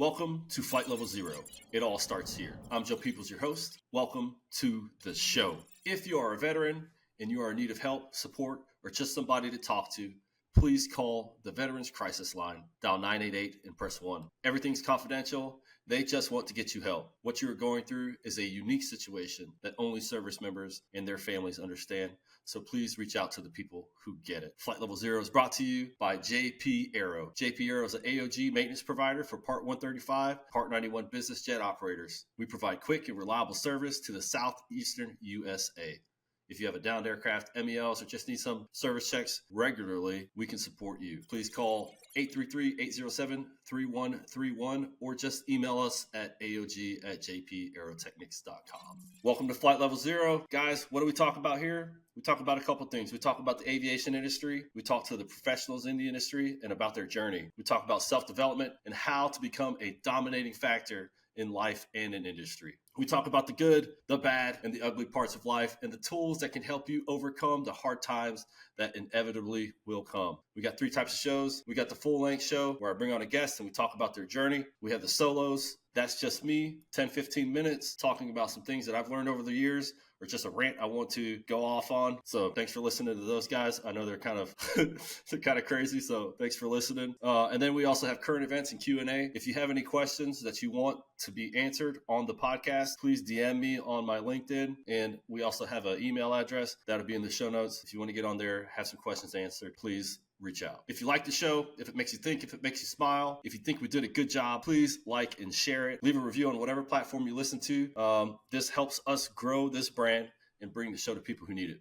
Welcome to Flight Level Zero. It all starts here. I'm Joe Peebles, your host. Welcome to the show. If you are a veteran and you are in need of help, support, or just somebody to talk to, please call the Veterans Crisis Line. Dial 988 and press 1. Everything's confidential. They just want to get you help. What you are going through is a unique situation that only service members and their families understand. So please reach out to the people who get it. Flight Level Zero is brought to you by JP Aero. JP Aero is an AOG maintenance provider for Part 135, Part 91 business jet operators. We provide quick and reliable service to the southeastern USA. If you have a downed aircraft, MELs, or just need some service checks regularly, we can support you. Please call 833-807-3131 or just email us at aog@jpaerotechnics.com. Welcome to Flight Level Zero. Guys, what do we talk about here? We talk about a couple things. We talk about the aviation industry. We talk to the professionals in the industry and about their journey. We talk about self-development and how to become a dominating factor in life and in industry. We talk about the good, the bad, and the ugly parts of life and the tools that can help you overcome the hard times that inevitably will come. We got 3 types of shows. We got the full-length show where I bring on a guest and we talk about their journey. We have the solos. That's just me, 10, 15 minutes, talking about some things that I've learned over the years or just a rant I want to go off on. So thanks for listening to those guys. I know they're kind of crazy, so thanks for listening. And then we also have current events and Q&A. If you have any questions that you want to be answered on the podcast, please DM me on my LinkedIn. And we also have an email address that'll be in the show notes. If you want to get on there, have some questions answered, please reach out. If you like the show, if it makes you think, if it makes you smile, if you think we did a good job, please like and share it. Leave a review on whatever platform you listen to. This helps us grow this brand and bring the show to people who need it.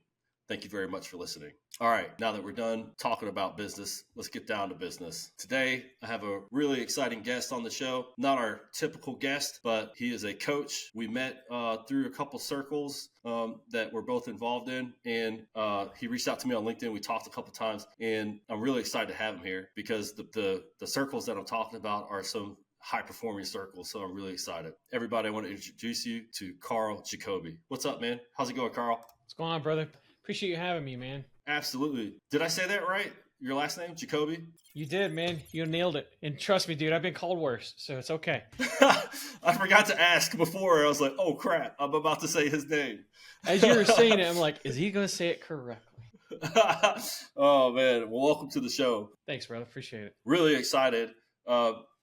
Thank you very much for listening. All right, now that we're done talking about business, let's get down to business. Today, I have a really exciting guest on the show. Not our typical guest, but he is a coach. We met through a couple circles that we're both involved in, and he reached out to me on LinkedIn. We talked a couple times, and I'm really excited to have him here because the circles that I'm talking about are some high-performing circles, so I'm really excited. Everybody, I want to introduce you to Karl Jacobi. What's up, man? How's it going, Karl? What's going on, brother? Appreciate you having me, man. Absolutely. Did I say that right? Your last name, Jacobi? You did, man. You nailed it. And trust me, dude, I've been called worse, so it's okay. I forgot to ask before. I was like, oh, crap. I'm about to say his name. As you were saying it, I'm like, is he going to say it correctly? Oh, man. Well, welcome to the show. Thanks, brother. Appreciate it. Really excited.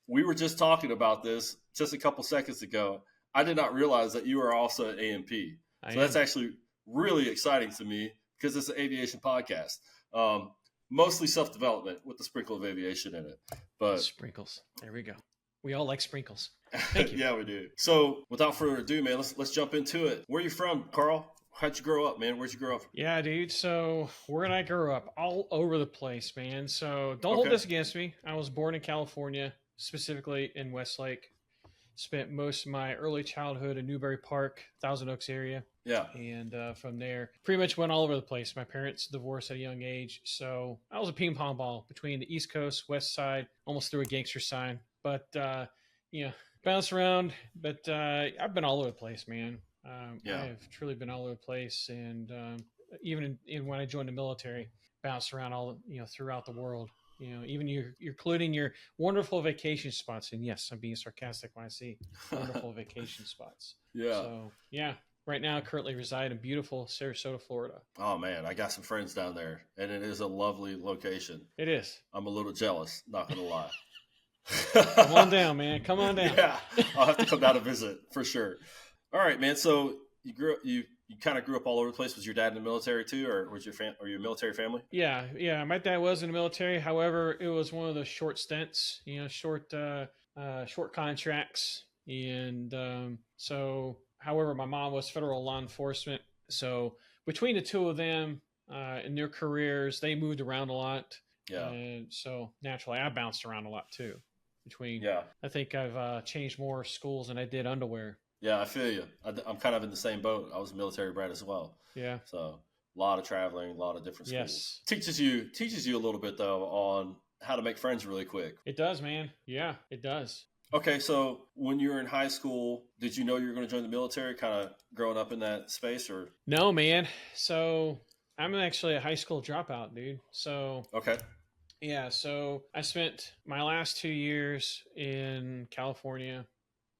We were just talking about this just a couple seconds ago. I did not realize that you are also an AMP. That's actually really exciting to me because it's an aviation podcast. Mostly self-development with the sprinkle of aviation in it. But sprinkles. There we go. We all like sprinkles. Thank you. Yeah, we do. So without further ado, man, let's jump into it. Where are you from, Karl? How'd you grow up, man? Where'd you grow up? Yeah, dude. So where did I grow up? All over the place, man. So don't hold this against me. I was born in California, specifically in Westlake. Spent most of my early childhood in Newbury Park, Thousand Oaks area. Yeah. And from there, pretty much went all over the place. My parents divorced at a young age. So I was a ping pong ball between the East Coast, West Side, almost threw a gangster sign. But, bounced around. But I've been all over the place, man. I've truly been all over the place. And even when I joined the military, bounced around throughout the world. Even you're including your wonderful vacation spots. And yes, I'm being sarcastic when I say wonderful vacation spots. Yeah. So, yeah. Right now, I currently reside in beautiful Sarasota, Florida. Oh, man. I got some friends down there, and it is a lovely location. It is. I'm a little jealous, not going to lie. Come on down, man. Come on down. Yeah. I'll have to come down and visit for sure. All right, man. So you kind of grew up all over the place. Was your dad in the military too, or was are you a military family? Yeah. My dad was in the military. However, it was one of those short stints, short contracts. And however, my mom was federal law enforcement. So between the two of them in their careers, they moved around a lot. Yeah. And so naturally, I bounced around a lot too. I think I've changed more schools than I did underwear. Yeah, I feel you. I'm kind of in the same boat. I was a military brat as well. Yeah. So a lot of traveling, a lot of different schools. Yes. Teaches you a little bit though on how to make friends really quick. It does, man. Yeah, it does. Okay, so when you were in high school, did you know you were going to join the military, kind of growing up in that space, or? No, man. So I'm actually a high school dropout, dude. So okay, Yeah, so I spent my last 2 years in California,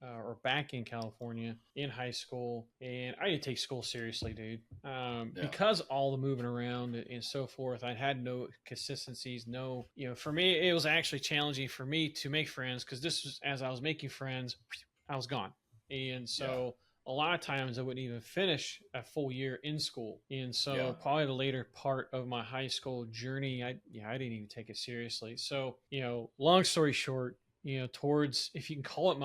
or back in California in high school, and I didn't take school seriously, dude. Yeah. Because all the moving around and so forth, I had no consistencies. No, for me, it was actually challenging for me to make friends because this was as I was making friends, I was gone, and Yeah. so a lot of times I wouldn't even finish a full year in school. And Yeah. so probably the later part of my high school journey, I didn't even take it seriously. So, long story short, towards, if you can call it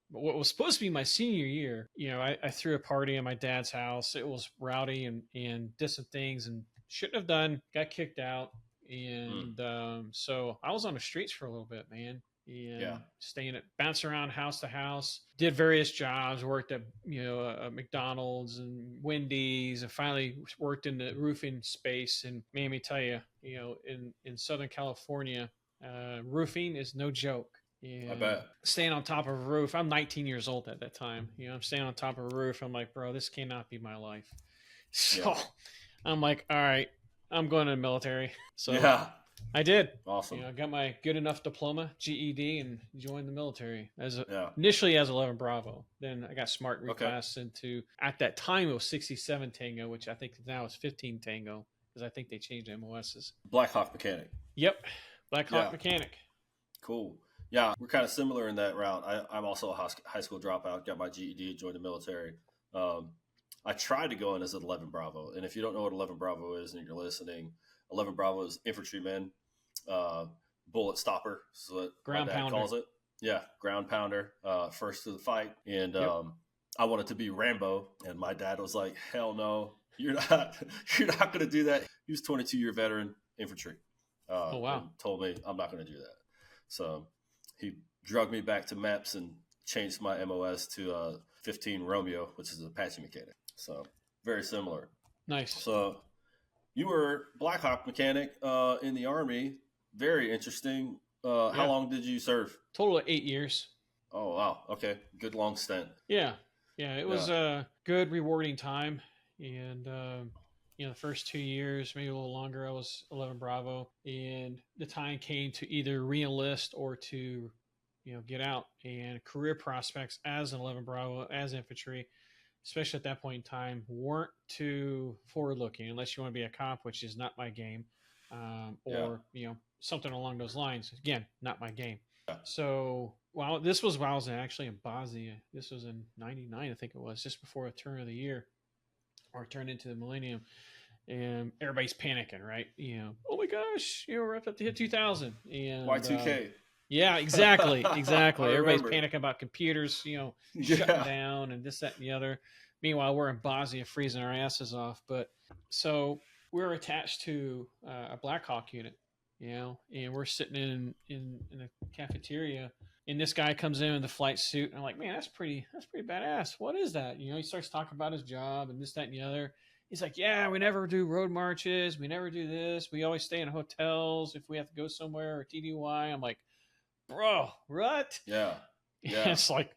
what was supposed to be my senior year, I threw a party at my dad's house. It was rowdy and did some things and shouldn't have done, got kicked out. Mm. And so I was on the streets for a little bit, man, Yeah. and bouncing around house to house, did various jobs, worked at, McDonald's and Wendy's, and finally worked in the roofing space. And man, let me tell you, in Southern California, roofing is no joke. I And bet. staying on top of a roof, I'm 19 years old at that time. I'm staying on top of a roof. I'm like, bro, this cannot be my life. So Yeah. I'm like, all right, I'm going to the military. So Yeah. I did. Awesome. I got my good enough diploma, GED, and joined the military Yeah. initially as 11 Bravo. Then I got smart Okay. reclassed into, at that time it was 67 Tango, which I think now is 15 Tango because I think they changed MOSs. Black Hawk mechanic. Yep, Black Hawk Yeah. mechanic. Cool. Yeah, we're kind of similar in that route. I'm also a high school dropout, got my GED, joined the military. I tried to go in as an 11 Bravo. And if you don't know what 11 Bravo is and you're listening, 11 Bravo is infantryman, bullet stopper, is what Ground my dad pounder. calls it. Yeah, ground pounder, first to the fight. And Yep. I wanted to be Rambo. And my dad was like, hell no, you're not going to do that. He was 22-year veteran infantry. Oh, wow. And told me I'm not going to do that. So he drugged me back to MEPS and changed my MOS to 15 Romeo, which is an Apache mechanic. So very similar. Nice. So you were Black Hawk mechanic in the Army. Very interesting. How long did you serve? Total of 8 years. Oh, wow. Okay. Good long stint. Yeah. It was a good, rewarding time. And, the first 2 years, maybe a little longer, I was 11 Bravo. And the time came to either re-enlist or to, get out. And career prospects as an 11 Bravo, as infantry, especially at that point in time, weren't too forward-looking unless you want to be a cop, which is not my game, or something along those lines. Again, not my game. Yeah. So this was while I was actually in Bosnia. This was in '99, I think it was, just before a turn of the year, or turn into the millennium. And everybody's panicking, right? Oh my gosh, we're up to hit 2000. And Y2K. yeah, exactly. Everybody's remember. panicking about computers, shutting down and this, that, and the other. Meanwhile, we're in Bosnia freezing our asses off. But so we're attached to a Black Hawk unit, and we're sitting in a cafeteria, and this guy comes in the flight suit, and I'm like, man, that's pretty badass. What is that? He starts talking about his job and this, that, and the other. He's like, yeah, we never do road marches. We never do this. We always stay in hotels if we have to go somewhere, or TDY. I'm like, bro, what? Yeah. It's like,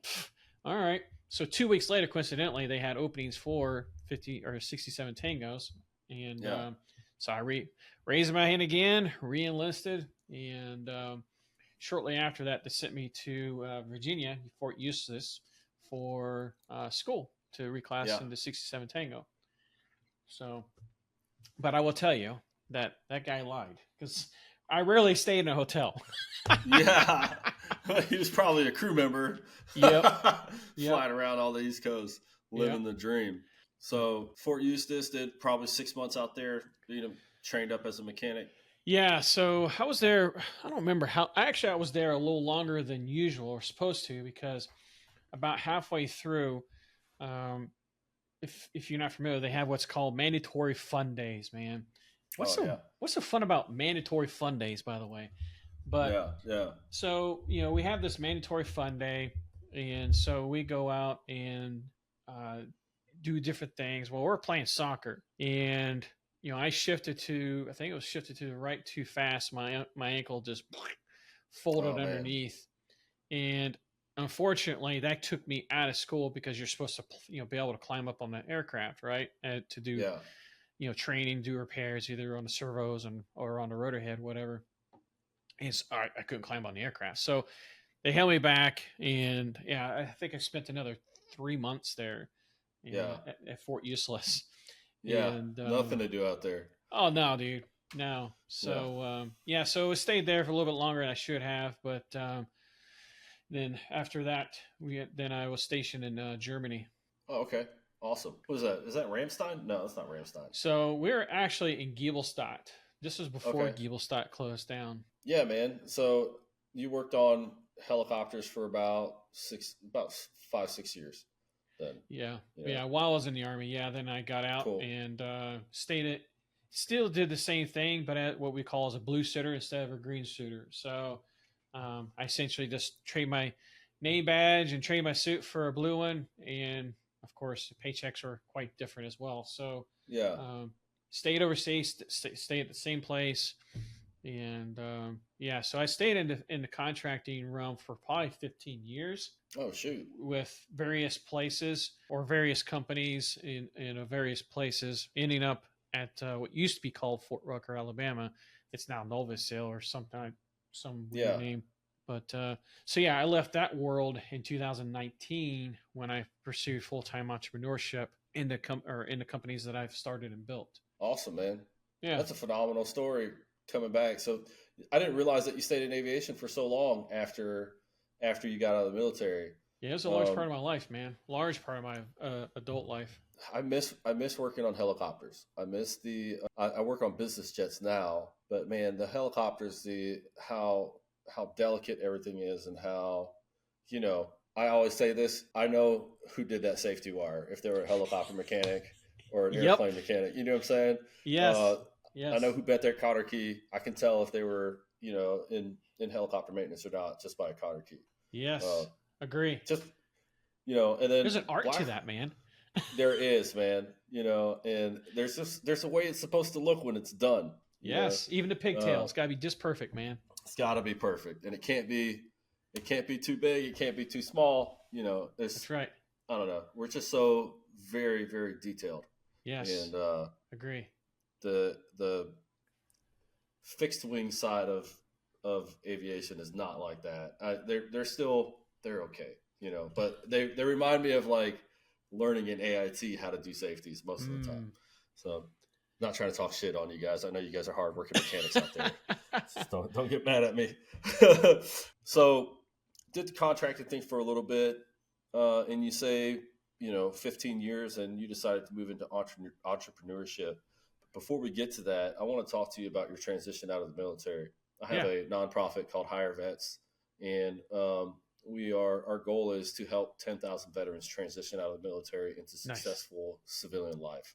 all right. So 2 weeks later, coincidentally, they had openings for 50 or 67 Tangos. And so I raised my hand again, re-enlisted. And shortly after that, they sent me to Virginia, Fort Eustis, for school to reclass into 67 Tango. So, but I will tell you that guy lied, because I rarely stayed in a hotel. Yeah. He was probably a crew member. Yep. Flying around all the East Coast, living the dream. So Fort Eustis did probably 6 months out there, trained up as a mechanic. Yeah. So I was there. I don't remember how. Actually, I was there a little longer than usual, or supposed to, because about halfway through, if you're not familiar, they have what's called mandatory fun days, man. What's the fun about mandatory fun days, by the way? But so we have this mandatory fun day, and so we go out and do different things. Well, we're playing soccer, and I think it was shifted to the right too fast. My ankle just folded underneath, and unfortunately, that took me out of school, because you're supposed to be able to climb up on the aircraft, right, to do training, do repairs either on the servos or on the rotor head, whatever. And I couldn't climb on the aircraft. So they held me back, and yeah, I think I spent another 3 months there Yeah. at Fort Useless. Yeah. And Nothing to do out there. oh no, dude, no. Yeah. So yeah, so I stayed there for a little bit longer than I should have, but then after that, then I was stationed in Germany. Oh, okay. Awesome. What is that? Is that Ramstein? No, that's not Ramstein. So we're actually in Giebelstadt. This was before Okay. Giebelstadt closed down. Yeah, man. So you worked on helicopters for about 5, 6 years then. Yeah, You know? yeah. While I was in the army, yeah. Then I got out Cool. and stayed at. Still did the same thing, but at what we call as a blue suitor instead of a green suitor. So I essentially just trade my name badge and trade my suit for a blue one, and of course, the paychecks are quite different as well. So Yeah. stayed overseas, stay at the same place, and yeah. So I stayed in the contracting realm for probably 15 years. Oh, shoot. With various places or various companies in various places, ending up at what used to be called Fort Rucker, Alabama. It's now Noblesville or some weird name. But so yeah, I left that world in 2019 when I pursued full-time entrepreneurship in the companies that I've started and built. Awesome, man. Yeah, That's a phenomenal story coming back. So I didn't realize that you stayed in aviation for so long after you got out of the military. Yeah, it was a large part of my life, man. Large part of my adult life. I miss working on helicopters. I miss I work on business jets now, but man, the helicopters, how delicate everything is, and how, I always say this. I know who did that safety wire. If they were a helicopter mechanic or an airplane mechanic, you know what I'm saying? Yes. Yes. I know who bet their cotter key. I can tell if they were, in helicopter maintenance or not just by a cotter key. Yes. Agree. Just, and then there's an art to that, man. There is, man. And there's a way it's supposed to look when it's done. Yes. Even the pigtails got to be just perfect, man. It's got to be perfect, and it can't be too big. It can't be too small. That's right. I don't know. We're just so very, very detailed. Yes. And agree. The fixed wing side of aviation is not like that. They're okay, but they remind me of like learning in AIT how to do safeties most of the time. So not trying to talk shit on you guys. I know you guys are hardworking mechanics out there. Just don't get mad at me. So did the contracting thing for a little bit, and you say 15 years, and you decided to move into entrepreneurship. Before we get to that, I want to talk to you about your transition out of the military. I have a nonprofit called Hire Vets, and our goal is to help 10,000 veterans transition out of the military into successful civilian life.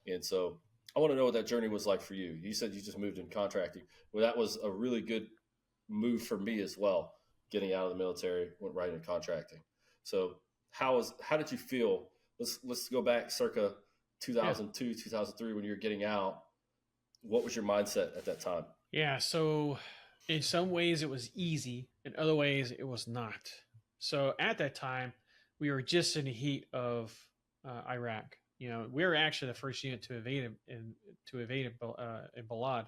And so I want to know what that journey was like for you. You said you just moved in contracting. Well, that was a really good move for me as well. Getting out of the military, went right into contracting. So how did you feel? Let's go back circa 2002, 2003 when you were getting out. What was your mindset at that time? Yeah, so in some ways it was easy, in other ways it was not. So at that time, we were just in the heat of Iraq. We were actually the first unit to evade in Balad,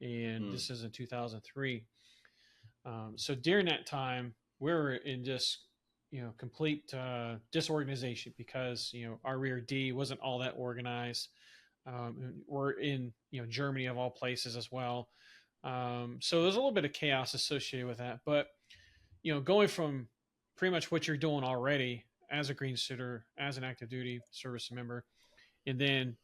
and this is in 2003. So during that time, we were in just complete disorganization because our rear D wasn't all that organized. We're in Germany of all places as well. So there's a little bit of chaos associated with that. But going from pretty much what you're doing already as a green suitor, as an active duty service member, and then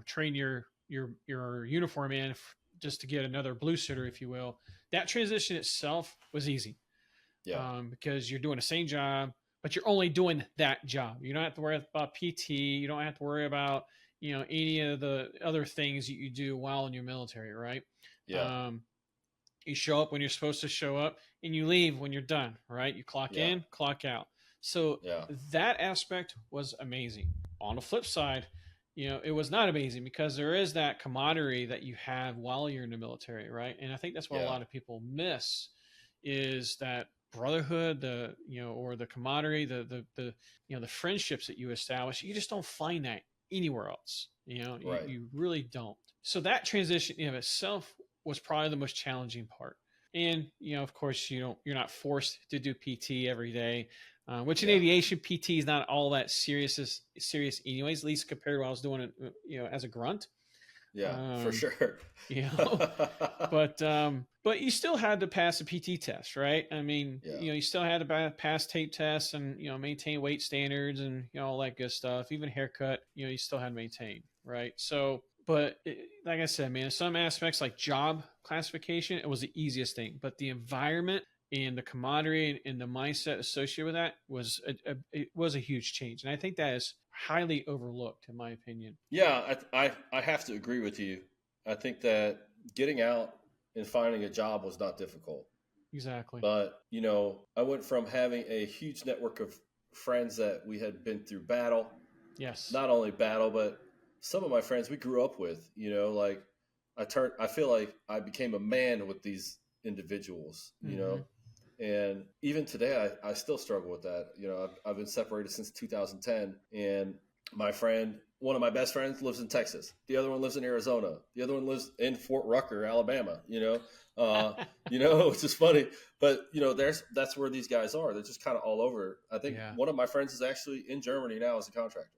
train your uniform in just to get another blue suitor, if you will. That transition itself was easy. Yeah. Because you're doing the same job, but you're only doing that job. You don't have to worry about PT. You don't have to worry about any of the other things that you do while in your military, right? Yeah. You show up when you're supposed to show up, and you leave when you're done, right? You clock in, clock out. So that aspect was amazing. On the flip side, it was not amazing because there is that camaraderie that you have while you're in the military, right? And I think that's what a lot of people miss is that brotherhood, or the camaraderie, the friendships that you establish. You just don't find that anywhere else. You really don't. So that transition in of itself was probably the most challenging part. And, of course, you're not forced to do PT every day, which in Yeah. aviation, PT is not all that serious anyways, at least compared to what I was doing, as a grunt. Yeah, for Um, sure. you know, but you still had to pass a PT test, right? I mean, Yeah. you still had to pass tape tests and, maintain weight standards and, all that good stuff. Even haircut, you still had to maintain, right? So, but like I said, man, in some aspects like job classification, it was the easiest thing, but the environment and the camaraderie and the mindset associated with that was it was a huge change, and I think that is highly overlooked, in my opinion. Yeah, I have to agree with you. I think that getting out and finding a job was not difficult. Exactly. But, I went from having a huge network of friends that we had been through battle, Yes. not only battle, but some of my friends we grew up with, like I feel like I became a man with these individuals, Mm-hmm. and even today, I still struggle with that. I've been separated since 2010, and one of my best friends, lives in Texas. The other one lives in Arizona. The other one lives in Fort Rucker, Alabama. Which is funny, but that's where these guys are. They're just kind of all over. I think Yeah. one of my friends is actually in Germany now as a contractor.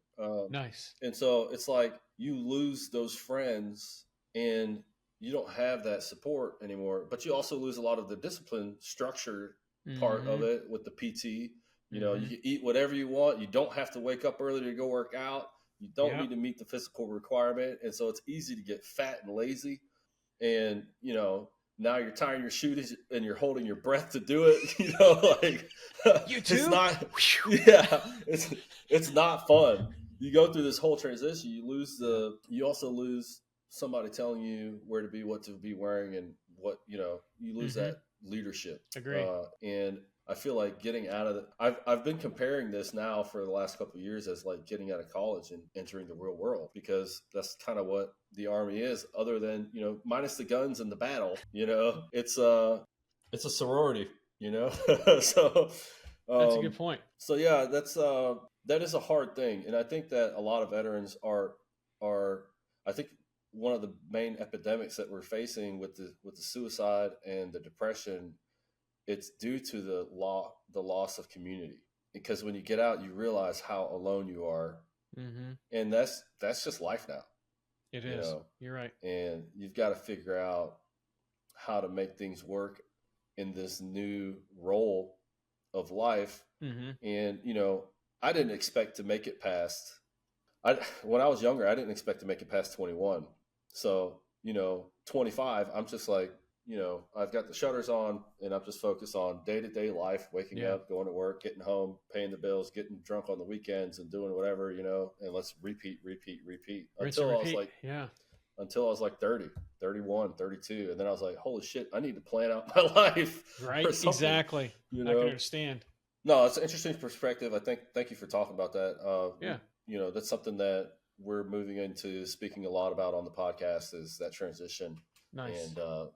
Nice. And so it's like you lose those friends and you don't have that support anymore, but you also lose a lot of the discipline structure part Mm-hmm. of it with the PT. You Mm-hmm. can eat whatever you want. You don't have to wake up early to go work out. You don't Yep. need to meet the physical requirement. And so it's easy to get fat and lazy. And, now you're tying your shoes and you're holding your breath to do it. Like You it's too? not, yeah, it's not fun. You go through this whole transition. Yeah. You also lose somebody telling you where to be, what to be wearing, and what you lose Mm-hmm. that leadership. Agree. And I feel like getting out of I've been comparing this now for the last couple of years as like getting out of college and entering the real world, because that's kind of what the Army is, other than minus the guns and the battle. It's a sorority. So That's a good um, point. so yeah, that is a hard thing, and I think that a lot of veterans are I think one of the main epidemics that we're facing with the suicide and the depression, it's due to the loss of community. Because when you get out, you realize how alone you are, Mm-hmm. and that's just life now, It you is. know. You're right. And you've got to figure out how to make things work in this new role of life. Mm-hmm. And I didn't expect to make it past. I When I was younger, I didn't expect to make it past 21. So 25, I'm just like, I've got the shutters on and I'm just focused on day to day life, waking Yeah. up, going to work, getting home, paying the bills, getting drunk on the weekends, and doing whatever, and let's repeat, repeat, repeat Rinse and until I was repeat. like, Yeah. 30, 31, 32. And then I was like, holy shit, I need to plan out my life or Right. something, Exactly. you I can know? understand. No, it's an interesting perspective. Thank you for talking about that. Yeah. That's something that we're moving into speaking a lot about on the podcast, is that transition, Nice. and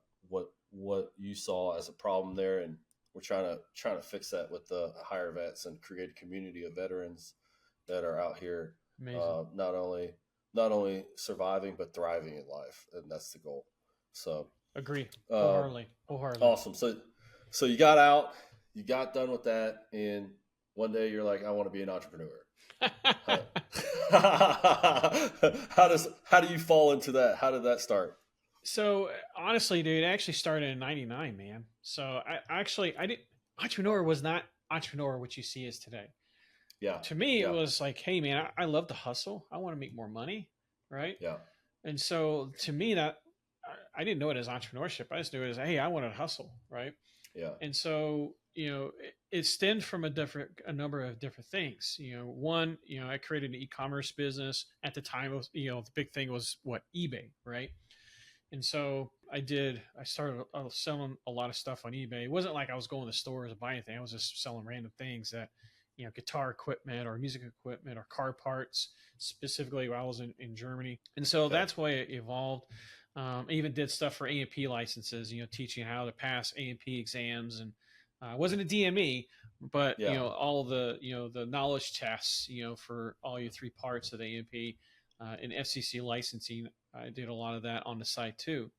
what you saw as a problem there, and we're trying to fix that with the hire vets and create a community of veterans that are out here, Amazing. not only surviving but thriving in life, and that's the goal. So Agree. uh, Wholeheartedly. Wholeheartedly. awesome. So you got out, you got done with that, and one day you're like, I want to be an entrepreneur. How, how do you fall into that? How did that start? So honestly, dude, it actually started in '99, man. So I didn't. Entrepreneur was not entrepreneur what you see as today. Yeah, To me, it yeah, was like, hey, man, I love to hustle. I want to make more money, right? yeah, And so to me, that I didn't know it as entrepreneurship. I just knew it as, hey, I want to hustle, right? yeah. And so it stemmed from a number of different things. One, I created an e-commerce business at the time. It was, the big thing was what, eBay, right? And so I started selling a lot of stuff on eBay. It wasn't like I was going to stores and buying anything. I was just selling random things that, guitar equipment or music equipment or car parts, specifically while I was in Germany. And so Okay. that's why it evolved. I even did stuff for A&P licenses, teaching how to pass A&P exams. And I wasn't a DME, but, Yeah. all the, the knowledge tests, for all your three parts of A&P and FCC licensing. I did a lot of that on the side too,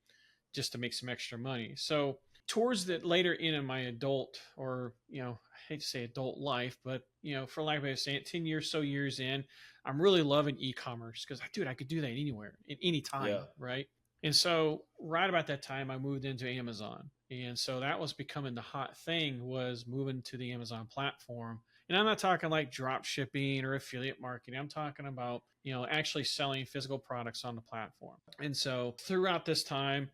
just to make some extra money. So towards the later in my adult, or, I hate to say adult life, but, for lack of a saying, 10 years, so years in, I'm really loving e-commerce because, dude, I could do that anywhere at any time. Yeah. Right. And so right about that time, I moved into Amazon. And so that was becoming the hot thing, was moving to the Amazon platform. And I'm not talking like drop shipping or affiliate marketing. I'm talking about, actually selling physical products on the platform. And so throughout this time,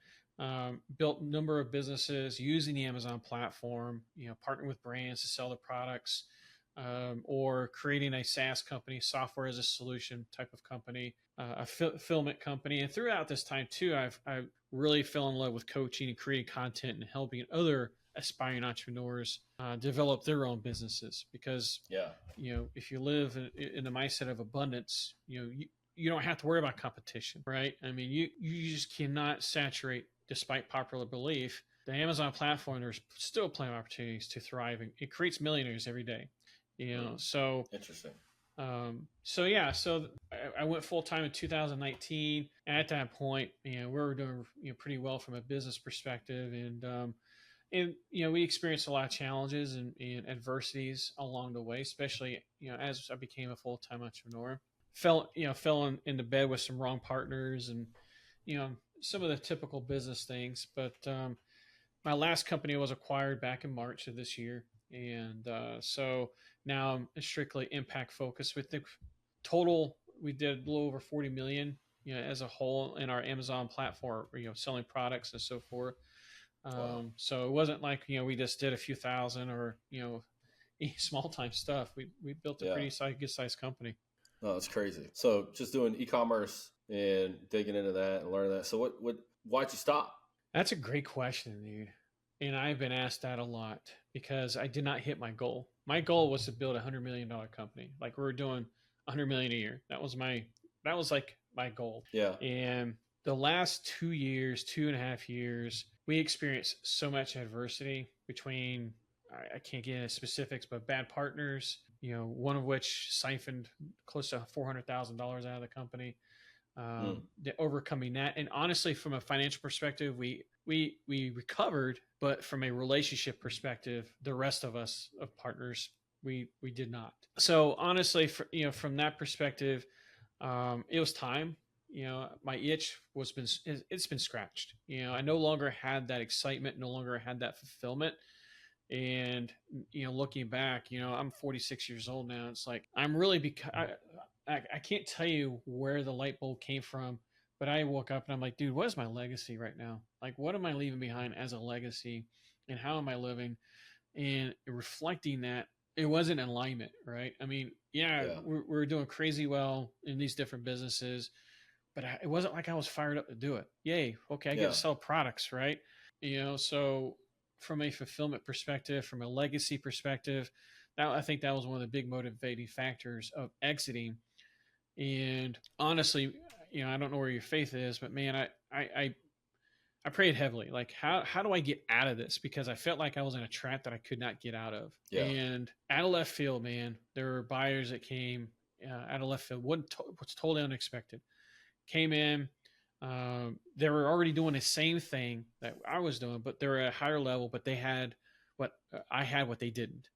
built a number of businesses using the Amazon platform, partnering with brands to sell the products, or creating a SaaS company, software as a solution type of company, a fulfillment company. And throughout this time too, I really fell in love with coaching and creating content and helping other aspiring entrepreneurs develop their own businesses. Because, if you live in the mindset of abundance, you don't have to worry about competition, right? I mean, you just cannot saturate, despite popular belief, the Amazon platform. There's still plenty of opportunities to thrive, and it creates millionaires every day. So interesting. So I went full time in 2019. At that point, we were doing pretty well from a business perspective, and we experienced a lot of challenges and adversities along the way, especially as I became a full time entrepreneur. Fell into bed with some wrong partners, and some of the typical business things. But my last company was acquired back in March of this year, and so now I'm strictly impact focused. With the total, we did a little over 40 million, as a whole in our Amazon platform, selling products and so forth. Wow. So it wasn't like we just did a few thousand, or small time stuff. We built a pretty good sized company. No, that's crazy. So just doing e-commerce and digging into that and learning that. So why'd you stop? That's a great question, dude. And I've been asked that a lot because I did not hit my goal. My goal was to build $100 million company. Like, we were doing $100 million a year. That was like my goal. Yeah. And the last 2.5 years, we experienced so much adversity between, I can't get into specifics, but bad partners, one of which siphoned close to $400,000 out of the company. Overcoming that, and honestly, from a financial perspective, we recovered, but from a relationship perspective, the rest of us of partners, we did not. So honestly, from that perspective, it was time. My itch it's been scratched. I no longer had that excitement, no longer had that fulfillment. And looking back, I'm 46 years old now. It's like I'm really I can't tell you where the light bulb came from, but I woke up and I'm like, dude, what is my legacy right now? Like, what am I leaving behind as a legacy, and how am I living? And reflecting that, it wasn't in alignment, right? I mean, we're doing crazy well in these different businesses, but it wasn't like I was fired up to do it. Yay. Okay. I get to sell products, right? So from a fulfillment perspective, from a legacy perspective, I think that was one of the big motivating factors of exiting. And honestly, I don't know where your faith is, but man, I prayed heavily. Like, how do I get out of this? Because I felt like I was in a trap that I could not get out of. Yeah. And out of left field, man, there were buyers that came out of left field. Was totally unexpected. Came in. They were already doing the same thing that I was doing, but they were at a higher level. But they had what I had, what they didn't.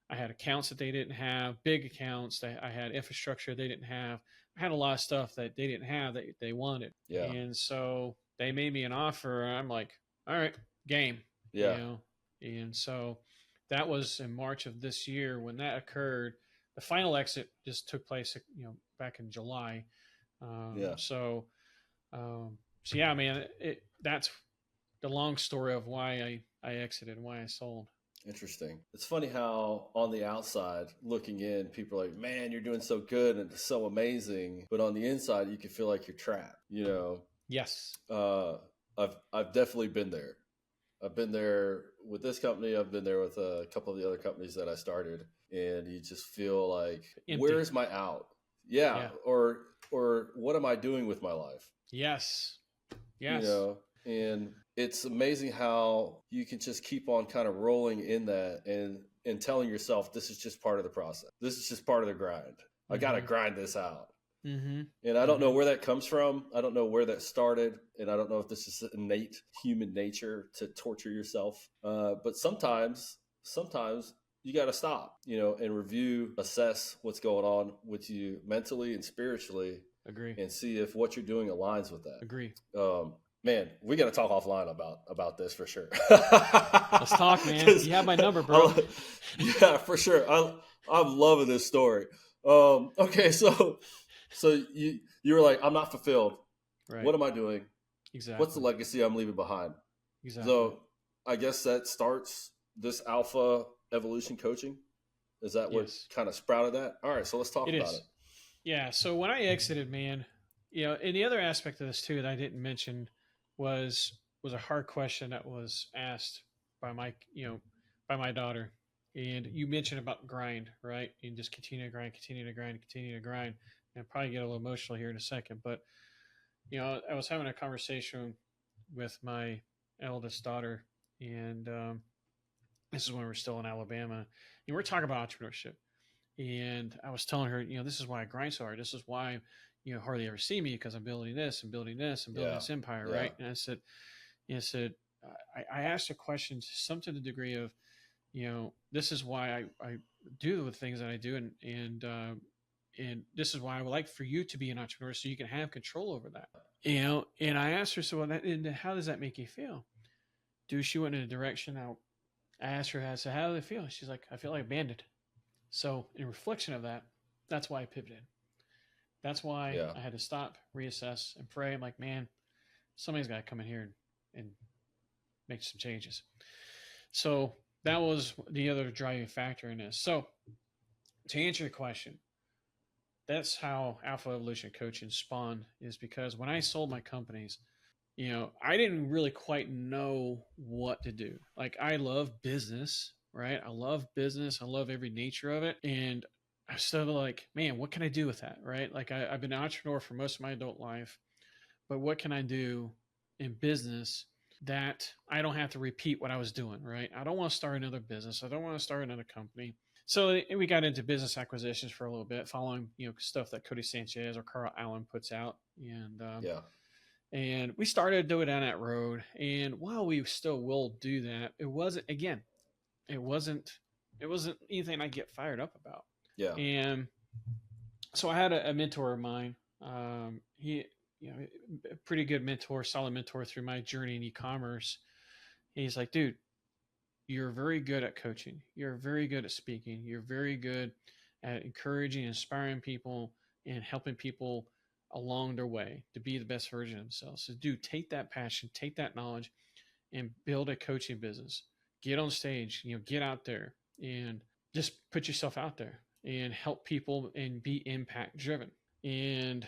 I had accounts that they didn't have, big accounts. I had infrastructure they didn't have. I had a lot of stuff that they didn't have that they wanted. Yeah. And so they made me an offer. I'm like, all right, game. Yeah. And so that was in March of this year when that occurred. The final exit just took place, back in July. So yeah, man, that's the long story of why I exited and why I sold. Interesting. It's funny how on the outside looking in, people are like, man, you're doing so good and it's so amazing. But on the inside, you can feel like you're trapped, Yes. I've definitely been there. I've been there with this company. I've been there with a couple of the other companies that I started, and you just feel like, empty. Where's my out? Yeah. Or what am I doing with my life? Yes. And it's amazing how you can just keep on kind of rolling in that and telling yourself, this is just part of the process. This is just part of the grind. I got to grind this out. Mm-hmm. And I don't know Mm-hmm. where that comes from. I don't know where that started. And I don't know if this is innate human nature to torture yourself. But sometimes you got to stop, and review, assess what's going on with you mentally and spiritually, Agree. and see if what you're doing aligns with that. Agree. Man, we got to talk offline about this for sure. Let's talk, man. You have my number, bro. Yeah, for sure. I'm loving this story. Okay, so you were like, I'm not fulfilled. Right. What am I doing? What's the Exactly. legacy I'm leaving behind? Exactly. So I guess that starts this alpha evolution coaching. Is that what Yes, kind of sprouted that? All right, so let's talk it about it. is. Yeah. So when I exited, man, and the other aspect of this too that I didn't mention was was a hard question that was asked by by my daughter. And you mentioned about grind, right? And just continue to grind, continue to grind, continue to grind. And I'll probably get a little emotional here in a second, but I was having a conversation with my eldest daughter, and this is when we were still in Alabama, and we are talking about entrepreneurship. And I was telling her, this is why I grind so hard. This is why hardly ever see me, because I'm building this and building this and building Yeah, this empire, yeah, right? And I said, I asked a question, some to the degree of, this is why I do the things that I do, and this is why I would like for you to be an entrepreneur, so you can have control over that. And I asked her, so and how does that make you feel? Dude, she went in a direction. I asked her, I said, how do they feel? She's like, I feel like abandoned. So in reflection of that, that's why I pivoted. That's why yeah, I had to stop, reassess, and pray. I'm like, man, somebody's got to come in here and make some changes. So that was the other driving factor in this. So to answer your question, that's how Alpha Evolution Coaching spawned, is because when I sold my companies, I didn't really quite know what to do. Like, I love business, right? I love business. I love every nature of it. And I was sort of like, man, what can I do with that, right? Like, I've been an entrepreneur for most of my adult life, but what can I do in business that I don't have to repeat what I was doing, right? I don't want to start another business. I don't want to start another company. So we got into business acquisitions for a little bit, following stuff that Cody Sanchez or Carl Allen puts out, yeah, and we started doing down that road. And while we still will do that, it wasn't it wasn't anything I get fired up about. yeah, And so I had a mentor of mine. He, a pretty good mentor, solid mentor through my journey in e-commerce. He's like, dude, you're very good at coaching. You're very good at speaking. You're very good at encouraging, inspiring people, and helping people along their way to be the best version of themselves. So, dude, take that passion, take that knowledge, and build a coaching business. Get on stage, get out there and just put yourself out there and help people and be impact driven. And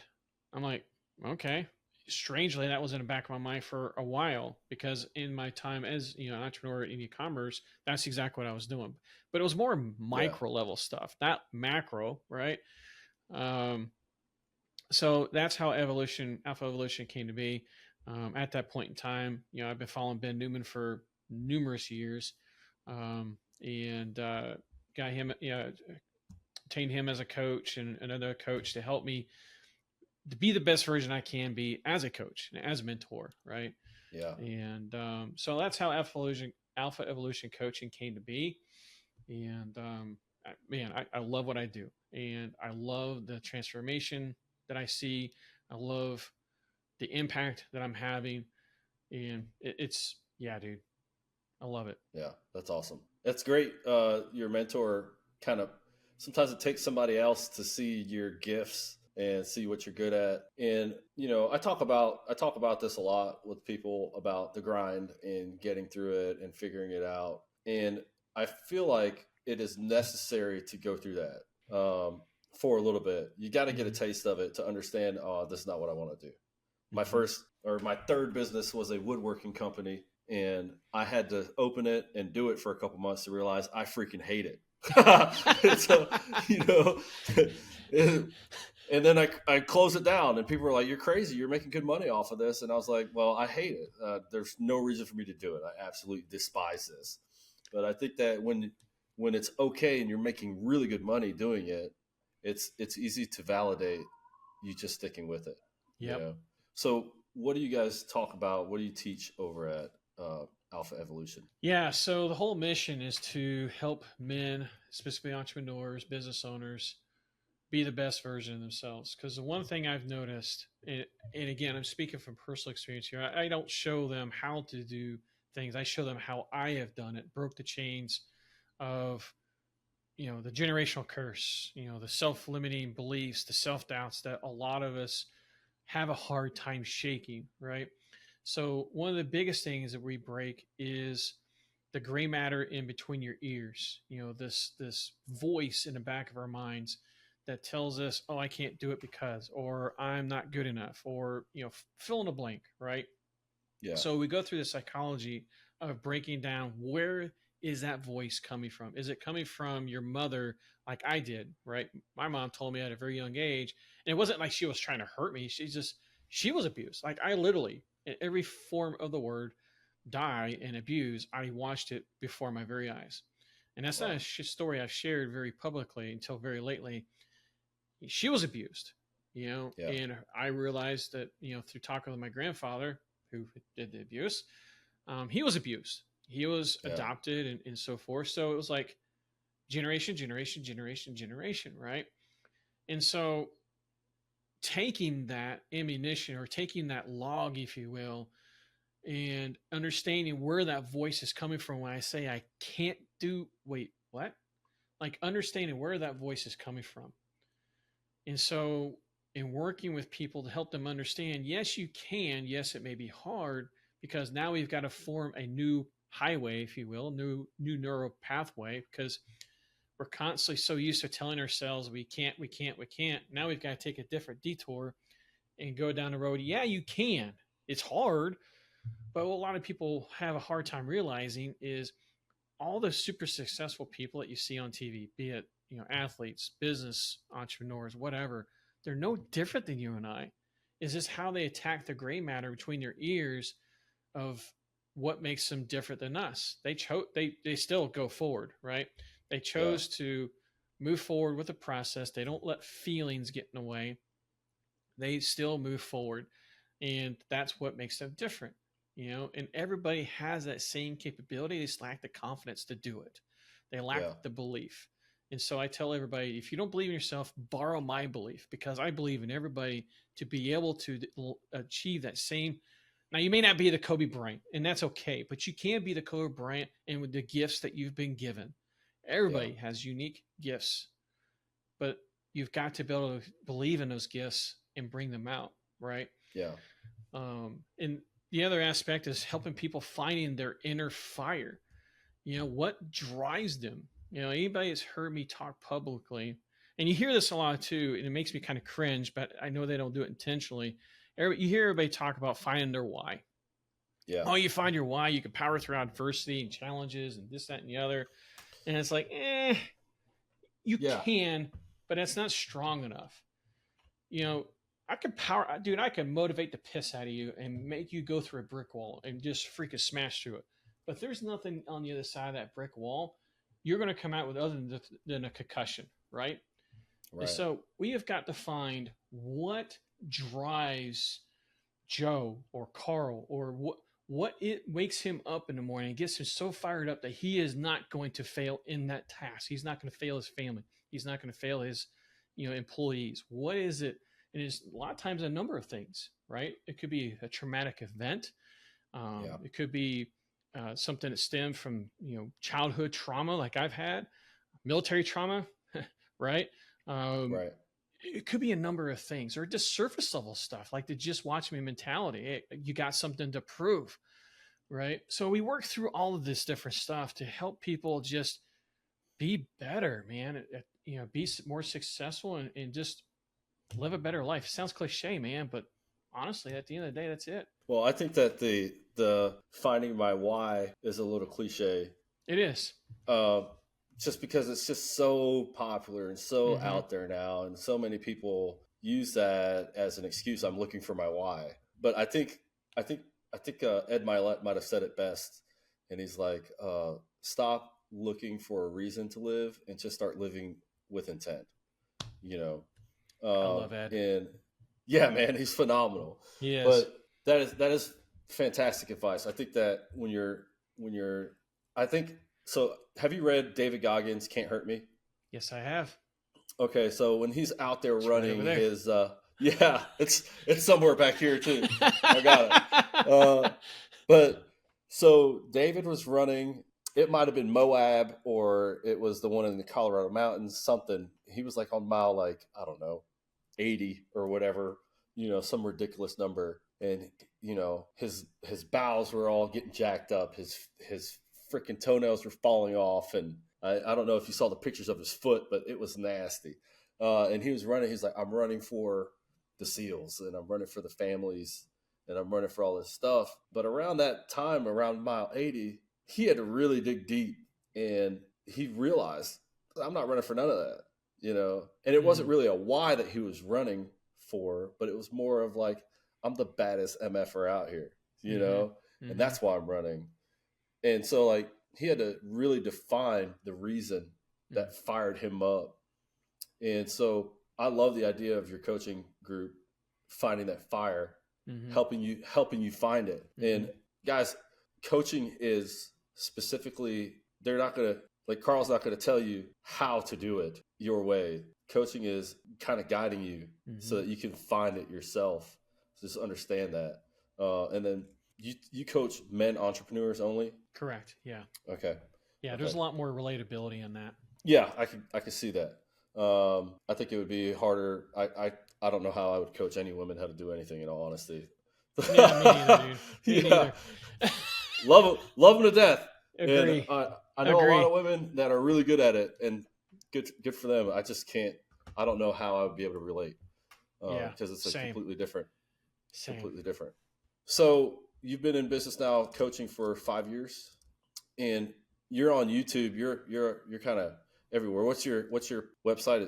I'm like, okay. Strangely, that was in the back of my mind for a while, because in my time as an entrepreneur in e-commerce, that's exactly what I was doing. But it was more yeah, micro level stuff, not macro, right? Um, so that's how Alpha Evolution came to be. At that point in time, I've been following Ben Newman for numerous years, and got him, obtained him as a coach and another coach to help me to be the best version I can be as a coach and as a mentor, right? yeah, And so that's how Alpha Evolution Coaching came to be. And man, I love what I do, and I love the transformation that I see. I love the impact that I'm having, and it's yeah, dude, I love it. yeah. That's awesome. That's great. Your mentor kind of, sometimes it takes somebody else to see your gifts and see what you're good at. And I talk about this a lot with people, about the grind and getting through it and figuring it out. And I feel like it is necessary to go through that, for a little bit. You got to get a Mm-hmm. taste of it to understand, oh, this is not what I want to do. Mm-hmm. My third business was a woodworking company, and I had to open it and do it for a couple months to realize I freaking hate it. And so, you know, and, and then I closed it down, and people were like, "You're crazy. You're making good money off of this." And I was like, "Well, I hate it. There's no reason for me to do it. I absolutely despise this." But I think that when it's okay and you're making really good money doing it, it's easy to validate you just sticking with it. You Yep. know. So what do you guys talk about? What do you teach over at Alpha Evolution? Yeah. So the whole mission is to help men, specifically entrepreneurs, business owners, be the best version of themselves. Because the one thing I've noticed, and again, I'm speaking from personal experience here, I don't show them how to do things. I show them how I have done it, broke the chains of, the generational curse, the self-limiting beliefs, the self-doubts that a lot of us have a hard time shaking, right? So one of the biggest things that we break is the gray matter in between your ears. This voice in the back of our minds that tells us, "Oh, I can't do it because," or "I'm not good enough," or fill in the blank, right? Yeah. So we go through the psychology of breaking down where is that voice coming from? Is it coming from your mother, like I did, right? My mom told me at a very young age, and it wasn't like she was trying to hurt me. She was abused. Like I literally, in every form of the word, die and abuse, I watched it before my very eyes. And that's not Wow. a story I've shared very publicly until very lately. She was abused, Yeah. and I realized that, through talking with my grandfather, who did the abuse, he was abused. He was Yeah. adopted and so forth. So it was like generation, generation, generation, generation, right? And so taking that ammunition or taking that log, if you will, and understanding where that voice is coming from when I say I can't do, wait, what? Like understanding where that voice is coming from. And so in working with people to help them understand, yes, you can. Yes, it may be hard because now we've got to form a new highway, if you will, new neural pathway, because we're constantly so used to telling ourselves we can't, we can't, we can't. Now we've got to take a different detour and go down the road. Yeah, you can. It's hard, but what a lot of people have a hard time realizing is all the super successful people that you see on TV, be it athletes, business entrepreneurs, whatever, they're no different than you and I. Is this how they attack the gray matter between their ears of what makes them different than us? They still go forward, right? They Yeah. chose to move forward with the process. They don't let feelings get in the way. They still move forward, and that's what makes them different. And everybody has that same capability. They just lack the confidence to do it. They lack Yeah. the belief. And so I tell everybody, if you don't believe in yourself, borrow my belief, because I believe in everybody to be able to achieve that same. Now, you may not be the Kobe Bryant, and that's okay, but you can be the Kobe Bryant and with the gifts that you've been given. Yeah. Everybody has unique gifts, but you've got to be able to believe in those gifts and bring them out, right? Yeah. And the other aspect is helping people finding their inner fire. What drives them? Anybody that's heard me talk publicly, and you hear this a lot too, and it makes me kind of cringe, but I know they don't do it intentionally. You hear everybody talk about finding their why. Yeah. Oh, you find your why, you can power through adversity and challenges and this, that, and the other. And it's like, you Yeah. can, but it's not strong enough. I could dude, I can motivate the piss out of you and make you go through a brick wall and just freaking smash through it. But if there's nothing on the other side of that brick wall, you're going to come out with other than a concussion, right? And Right. so we have got to find what drives Joe or Karl, or what it wakes him up in the morning and gets him so fired up that he is not going to fail in that task. He's not going to fail his family. He's not going to fail his employees. What is it? And it's a lot of times a number of things, right? It could be a traumatic event. Yeah. It could be something that stemmed from childhood trauma, like I've had, military trauma, right? Um, Right. it could be a number of things, or just surface level stuff like the just watch me mentality. Hey, you got something to prove, right? So we work through all of this different stuff to help people just be better, man. Be more successful and just live a better life. It sounds cliche, man, but honestly, at the end of the day, that's it. Well, I think that the finding my why is a little cliche, It is. uh, just because it's just so popular and so Mm-hmm. out there now, and so many people use that as an excuse. I'm looking for my why, but I think Ed Milet might have said it best, and he's like, "Stop looking for a reason to live and just start living with intent." You know, I love Ed. and Yeah, man, he's phenomenal. He is. But that is fantastic advice. I think that when you're I think so. Have you read David Goggins' Can't Hurt Me? Yes, I have. Okay, so when he's out there It's right over running there. his yeah, it's somewhere back here too. I got it. But so David was running, it might have been Moab or it was the one in the Colorado mountains, something. He was like on mile, like, I don't know, 80 or whatever, some ridiculous number. And his bowels were all getting jacked up. His freaking toenails were falling off, and I don't know if you saw the pictures of his foot, but it was nasty. And he was running. He's like, I'm running for the SEALs, and I'm running for the families, and I'm running for all this stuff. But around that time, around mile 80, he had to really dig deep, and he realized, I'm not running for none of that, And it wasn't really a why that he was running for, but it was more of like, I'm the baddest MFer out here, and that's why I'm running. And so, like, he had to really define the reason that fired him up. And so I love the idea of your coaching group finding that fire, helping you find it. And guys, coaching is specifically, they're not going to, like, Karl's not going to tell you how to do it your way. Coaching is kind of guiding you so that you can find it yourself. So just understand that. And then you coach men entrepreneurs only? Correct. Yeah. Okay. Yeah. There's a lot more relatability in that. Yeah, I can see that. I think it would be harder. I don't know how I would coach any women how to do anything, in all honesty. Yeah, me neither, dude. Me neither. love them to death. Agree. And I know a lot of women that are really good at it, and good for them. I just can't. I don't know how I would be able to relate. Because it's completely different. Completely different. So you've been in business now, coaching for 5 years, and you're on YouTube. You're kind of everywhere. What's your website?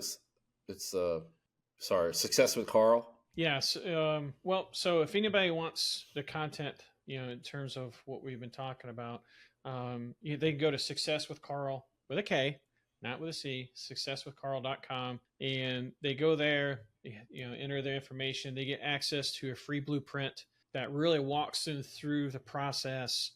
It's Success with Karl. Yes. Well, so if anybody wants the content, in terms of what we've been talking about, they can go to Success with Karl with a K, not with a C, successwithkarl.com. And they go there, enter their information. They get access to a free blueprint that really walks them through the process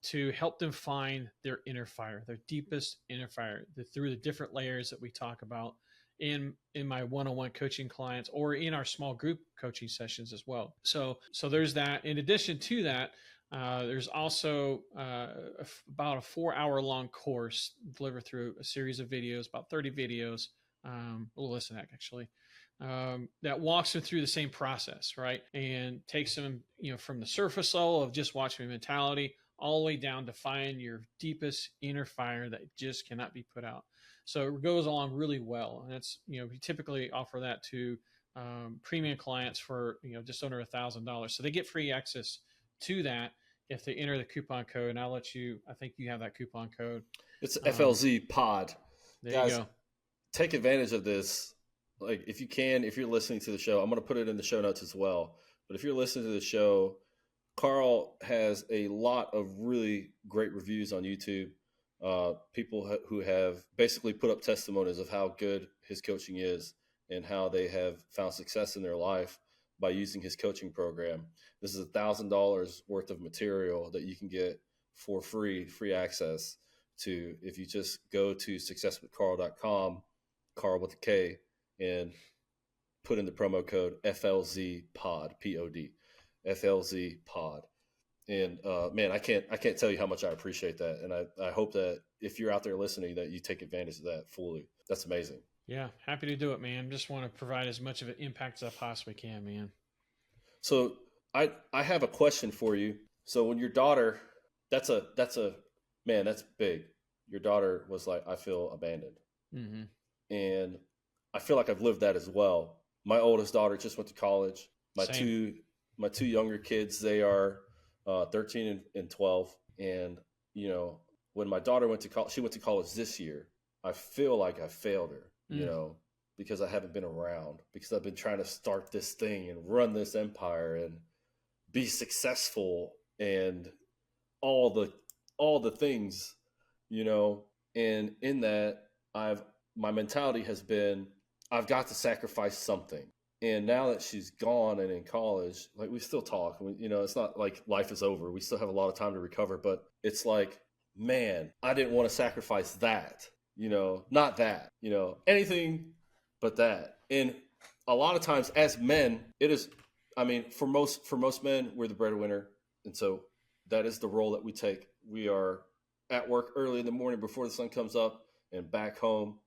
to help them find their inner fire, their deepest inner fire, through the different layers that we talk about in my one-on-one coaching clients or in our small group coaching sessions as well. So there's that. In addition to that, there's also about a 4-hour long course delivered through a series of videos, about 30 videos, a little less than that actually, that walks them through the same process, right? And takes them, from the surface level of just watching mentality all the way down to find your deepest inner fire that just cannot be put out. So it goes along really well. And that's, we typically offer that to premium clients for, just under $1,000. So they get free access to that if they enter the coupon code. And I think you have that coupon code. It's FLZ pod. There Guys, you go. Take advantage of this. Like, if you can, if you're listening to the show, I'm going to put it in the show notes as well. But if you're listening to the show, Karl has a lot of really great reviews on YouTube. People who have basically put up testimonies of how good his coaching is and how they have found success in their life by using his coaching program. This is $1,000 worth of material that you can get for free access to if you just go to successwithkarl.com, Karl with a K, and put in the promo code FLZ pod, POD, FLZ pod. And man, I can't tell you how much I appreciate that. And I hope that if you're out there listening, that you take advantage of that fully. That's amazing. Yeah, happy to do it, man. Just want to provide as much of an impact as I possibly can, man. So I have a question for you. So when your daughter, that's big. Your daughter was like, I feel abandoned. Mm-hmm. And I feel like I've lived that as well. My oldest daughter just went to college. My two younger kids, they are 13 and 12. And, when my daughter went to college, she went to college this year. I feel like I failed her, because I haven't been around, because I've been trying to start this thing and run this empire and be successful and all the things, and in that my mentality has been, I've got to sacrifice something. And now that she's gone and in college, like we still talk. It's not like life is over. We still have a lot of time to recover. But it's like, man, I didn't want to sacrifice that. Not that. Anything but that. And a lot of times, as men, it is. I mean, for most men, we're the breadwinner, and so that is the role that we take. We are at work early in the morning before the sun comes up, and back home,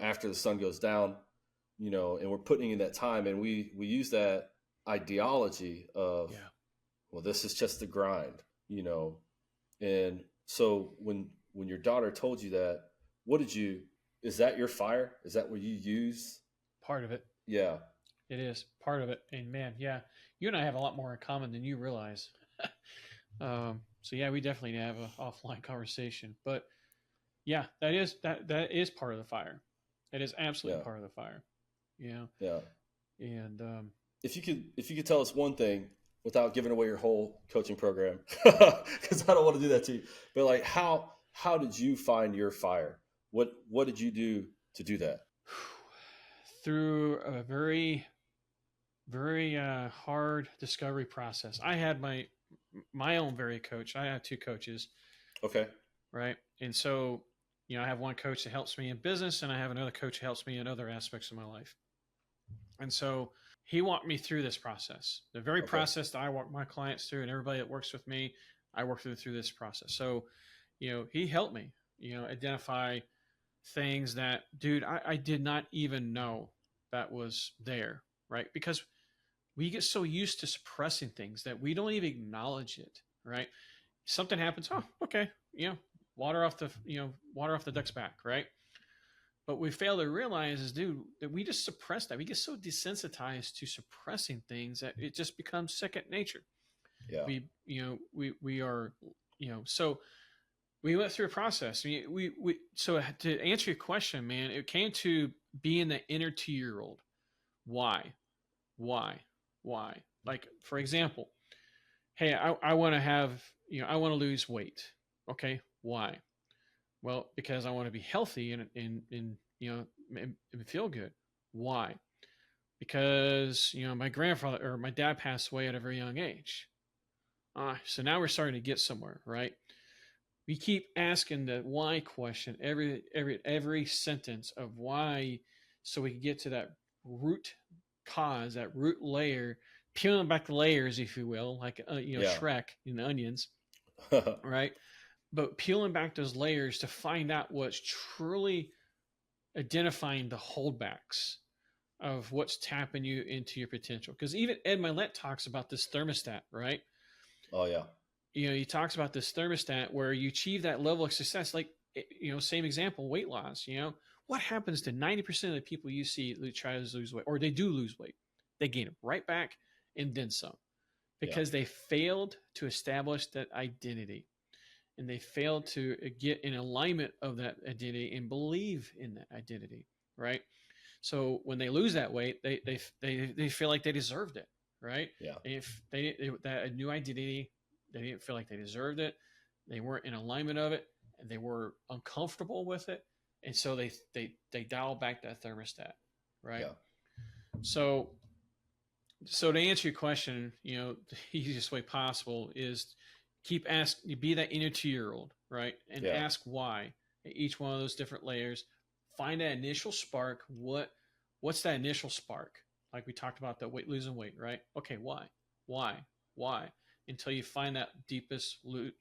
after the sun goes down. And we're putting in that time, and we use that ideology of, well, this is just the grind. And so when your daughter told you that, is that your fire? Is that what you use? Part of it. Yeah. It is part of it. And man, yeah, you and I have a lot more in common than you realize. So yeah, we definitely have an offline conversation, but yeah, that is part of the fire. That is absolutely part of the fire. Yeah. Yeah. And if you could tell us one thing without giving away your whole coaching program, because I don't want to do that to you, but like how did you find your fire? What did you do to do that? Through a very, very hard discovery process. I had my own very coach. I have two coaches. Okay. Right. And so, I have one coach that helps me in business, and I have another coach that helps me in other aspects of my life. And so he walked me through this process, the very process that I walk my clients through, and everybody that works with me, I work through this process. So, he helped me, identify things that, dude, I did not even know that was there, right? Because we get so used to suppressing things that we don't even acknowledge it, right? Something happens, oh, okay, water off the duck's back, right? But we fail to realize is, dude, that we just suppress that. We get so desensitized to suppressing things that it just becomes second nature. Yeah. We are, so we went through a process. So to answer your question, man, it came to being the inner 2-year-old. Why? Like, for example, hey, I want to have, I want to lose weight. Okay. Why? Well, because I want to be healthy and feel good. Why? Because, my grandfather or my dad passed away at a very young age. So now we're starting to get somewhere, right? We keep asking the why question every sentence of why, so we can get to that root cause, that root layer, peeling back the layers, if you will, like Shrek in the onions, right? But peeling back those layers to find out what's truly identifying the holdbacks of what's tapping you into your potential. Because even Ed Milet talks about this thermostat, right? Oh yeah. He talks about this thermostat where you achieve that level of success. Like, same example, weight loss. What happens to 90% of the people you see who try to lose weight, or they do lose weight? They gain it right back and then some, because they failed to establish that identity, and they failed to get in alignment of that identity and believe in that identity, right? So when they lose that weight, they feel like they deserved it, right? Yeah. If that new identity, they didn't feel like they deserved it. They weren't in alignment of it, and they were uncomfortable with it, and so they dial back that thermostat, right? Yeah. So to answer your question, the easiest way possible is keep asking, be that inner 2-year-old, right? And ask why at each one of those different layers. Find that initial spark. What's that initial spark? Like we talked about, that losing weight, right? Okay, why? Until you find that deepest root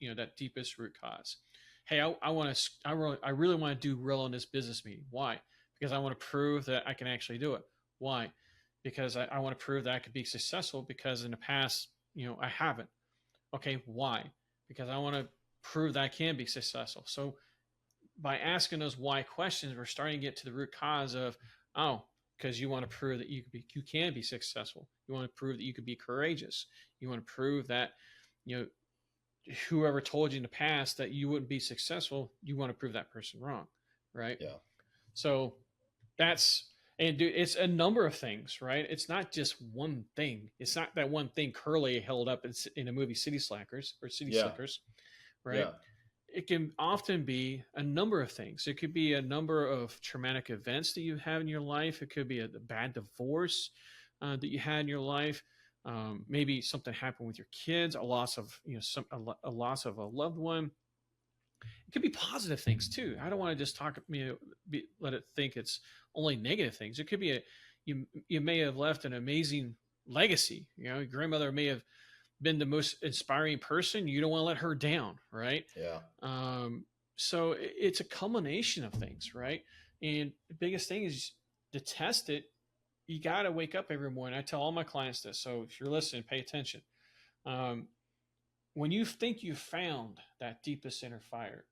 cause. Hey, I really want to do well in this business meeting. Why? Because I want to prove that I can actually do it. Why? Because I want to prove that I could be successful, because in the past, I haven't. Okay, why? Because I want to prove that I can be successful. So by asking those why questions, we're starting to get to the root cause of, because you want to prove that you can be successful. You want to prove that you could be courageous. You want to prove that, whoever told you in the past that you wouldn't be successful, you want to prove that person wrong, right? Yeah. So it's a number of things, right? It's not just one thing. It's not that one thing Curly held up in the movie City Slackers or City Slickers, right? it can often be a number of things. It could be a number of traumatic events that you have in your life. It could be a bad divorce that you had in your life. Maybe something happened with your kids, a loss of a loss of a loved one. It could be positive things too. I don't want to just let it think it's only negative things. It could be you may have left an amazing legacy. Your grandmother may have been the most inspiring person. You don't want to let her down, right? Yeah. So it's a culmination of things, right? And the biggest thing is to test it. You got to wake up every morning. I tell all my clients this. So if you're listening, pay attention. When you think you found that deepest inner fire,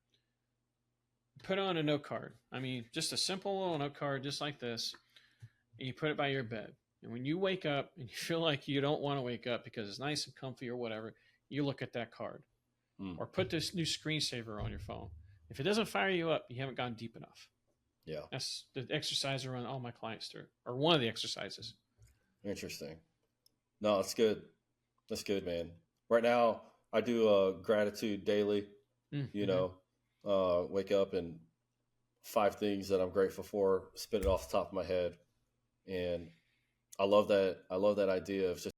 put on a note card. I mean, just a simple little note card, just like this, and you put it by your bed. And when you wake up and you feel like you don't want to wake up because it's nice and comfy or whatever, you look at that card. Or put this new screensaver on your phone. If it doesn't fire you up, you haven't gone deep enough. Yeah. That's the exercise I run all my clients through, or one of the exercises. Interesting. No, that's good. That's good, man. Right now, I do gratitude daily. Wake up and 5 things that I'm grateful for, spit it off the top of my head. And I love that idea of just